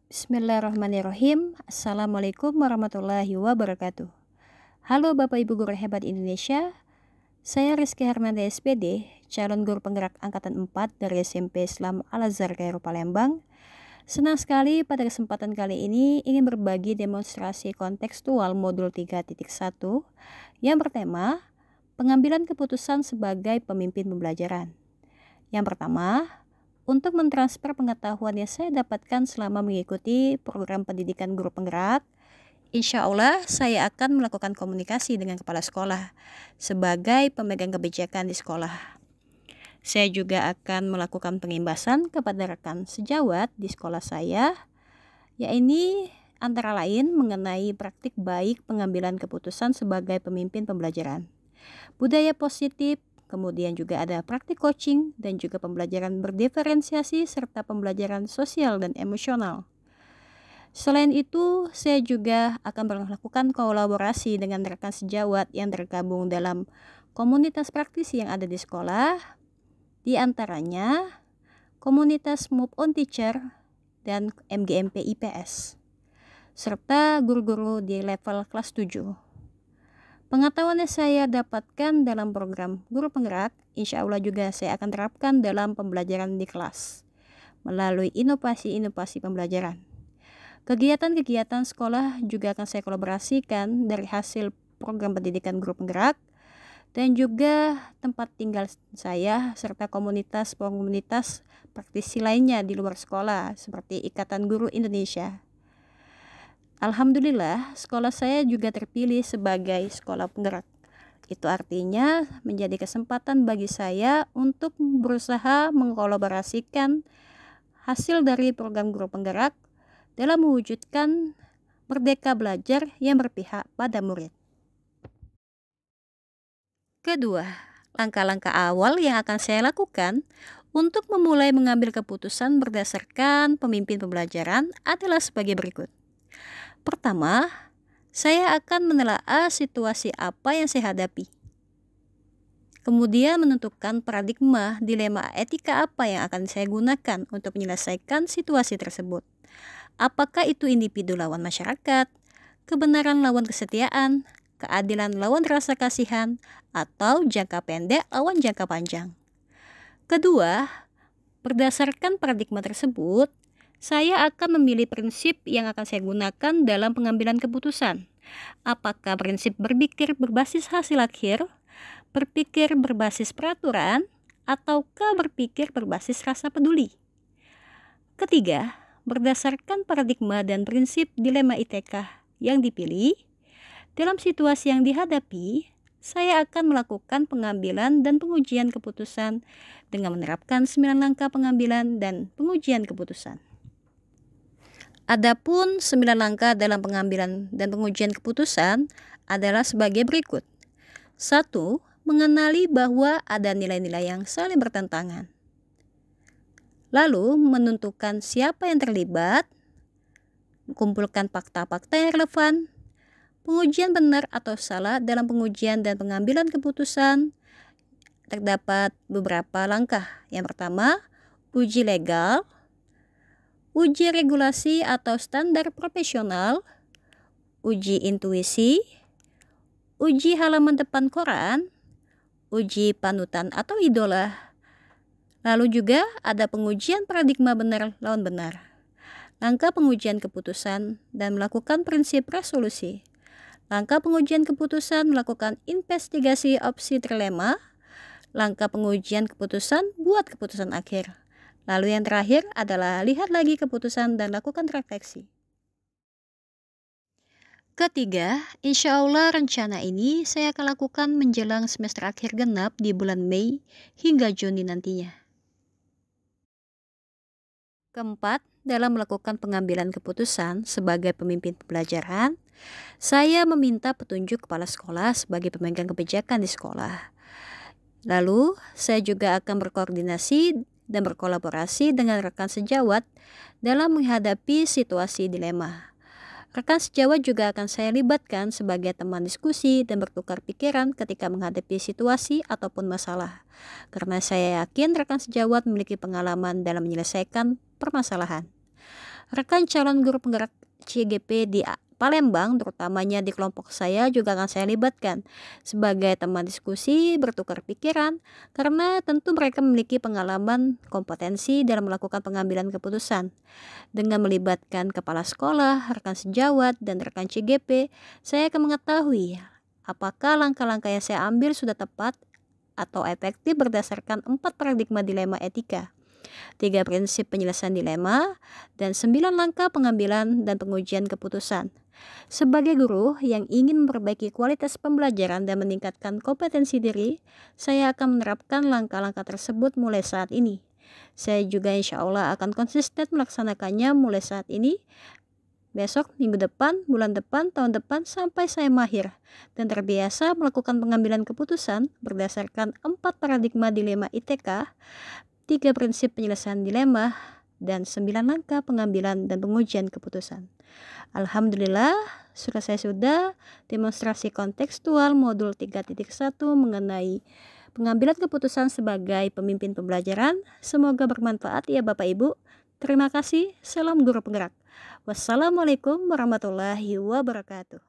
Bismillahirrahmanirrahim. Assalamualaikum warahmatullahi wabarakatuh. Halo Bapak Ibu Guru Hebat Indonesia. Saya Rizky Hermanda SPD, calon guru penggerak Angkatan 4 dari SMP Islam Al-Azhar Kairo Palembang. Senang sekali pada kesempatan kali ini ingin berbagi demonstrasi kontekstual modul 3.1 yang bertema pengambilan keputusan sebagai pemimpin pembelajaran. Yang pertama, untuk mentransfer pengetahuan yang saya dapatkan selama mengikuti program pendidikan guru penggerak, insya Allah saya akan melakukan komunikasi dengan kepala sekolah sebagai pemegang kebijakan di sekolah. Saya juga akan melakukan pengimbasan kepada rekan sejawat di sekolah saya, yaitu antara lain mengenai praktik baik pengambilan keputusan sebagai pemimpin pembelajaran, budaya positif, kemudian juga ada praktik coaching dan juga pembelajaran berdiferensiasi serta pembelajaran sosial dan emosional. Selain itu, saya juga akan melakukan kolaborasi dengan rekan sejawat yang tergabung dalam komunitas praktisi yang ada di sekolah, di antaranya komunitas Move On Teacher dan MGMP IPS, serta guru-guru di level kelas 7. Pengetahuan yang saya dapatkan dalam program guru penggerak, insya Allah juga saya akan terapkan dalam pembelajaran di kelas melalui inovasi-inovasi pembelajaran. Kegiatan-kegiatan sekolah juga akan saya kolaborasikan dari hasil program pendidikan guru penggerak dan juga tempat tinggal saya serta komunitas praktisi lainnya di luar sekolah seperti Ikatan Guru Indonesia. Alhamdulillah, sekolah saya juga terpilih sebagai sekolah penggerak. Itu artinya menjadi kesempatan bagi saya untuk berusaha mengkolaborasikan hasil dari program guru penggerak dalam mewujudkan merdeka belajar yang berpihak pada murid. Kedua, langkah-langkah awal yang akan saya lakukan untuk memulai mengambil keputusan berdasarkan pemimpin pembelajaran adalah sebagai berikut. Pertama, saya akan menelaah situasi apa yang saya hadapi. Kemudian menentukan paradigma dilema etika apa yang akan saya gunakan untuk menyelesaikan situasi tersebut. Apakah itu individu lawan masyarakat, kebenaran lawan kesetiaan, keadilan lawan rasa kasihan, atau jangka pendek lawan jangka panjang. Kedua, berdasarkan paradigma tersebut, saya akan memilih prinsip yang akan saya gunakan dalam pengambilan keputusan. Apakah prinsip berpikir berbasis hasil akhir, berpikir berbasis peraturan, ataukah berpikir berbasis rasa peduli? Ketiga, berdasarkan paradigma dan prinsip dilema etika yang dipilih, dalam situasi yang dihadapi, saya akan melakukan pengambilan dan pengujian keputusan dengan menerapkan 9 langkah pengambilan dan pengujian keputusan. Adapun 9 langkah dalam pengambilan dan pengujian keputusan adalah sebagai berikut. 1. Mengenali bahwa ada nilai-nilai yang saling bertentangan. Lalu menentukan siapa yang terlibat, mengumpulkan fakta-fakta yang relevan, pengujian benar atau salah dalam pengujian dan pengambilan keputusan. Terdapat beberapa langkah. Yang pertama, uji legal, uji regulasi atau standar profesional, uji intuisi, uji halaman depan koran, uji panutan atau idola. Lalu juga ada pengujian paradigma benar lawan benar, langkah pengujian keputusan dan melakukan prinsip resolusi. Langkah pengujian keputusan melakukan investigasi opsi trilema, langkah pengujian keputusan buat keputusan akhir. Lalu yang terakhir adalah lihat lagi keputusan dan lakukan refleksi. Ketiga, insya Allah rencana ini saya akan lakukan menjelang semester akhir genap di bulan Mei hingga Juni nantinya. Keempat, dalam melakukan pengambilan keputusan sebagai pemimpin pembelajaran, saya meminta petunjuk kepala sekolah sebagai pemegang kebijakan di sekolah. Lalu, saya juga akan berkoordinasi dan berkolaborasi dengan rekan sejawat dalam menghadapi situasi dilema. Rekan sejawat juga akan saya libatkan sebagai teman diskusi dan bertukar pikiran ketika menghadapi situasi ataupun masalah. Karena saya yakin rekan sejawat memiliki pengalaman dalam menyelesaikan permasalahan. Rekan calon guru penggerak CGP di Palembang, terutamanya di kelompok saya, juga akan saya libatkan sebagai teman diskusi, bertukar pikiran, karena tentu mereka memiliki pengalaman, kompetensi dalam melakukan pengambilan keputusan. Dengan melibatkan kepala sekolah, rekan sejawat, dan rekan CGP, saya akan mengetahui apakah langkah-langkah yang saya ambil sudah tepat atau efektif berdasarkan 4 paradigma dilema etika, 3 prinsip penyelesaian dilema, dan 9 langkah pengambilan dan pengujian keputusan. Sebagai guru yang ingin memperbaiki kualitas pembelajaran dan meningkatkan kompetensi diri, saya akan menerapkan langkah-langkah tersebut mulai saat ini. Saya juga insya Allah akan konsisten melaksanakannya mulai saat ini, besok, minggu depan, bulan depan, tahun depan, sampai saya mahir dan terbiasa melakukan pengambilan keputusan berdasarkan 4 paradigma dilema ITK, 3 prinsip penyelesaian dilema, dan 9 langkah pengambilan dan pengujian keputusan. Alhamdulillah, selesai sudah demonstrasi kontekstual modul 3.1 mengenai pengambilan keputusan sebagai pemimpin pembelajaran. Semoga bermanfaat ya Bapak Ibu. Terima kasih. Salam guru penggerak. Wassalamualaikum warahmatullahi wabarakatuh.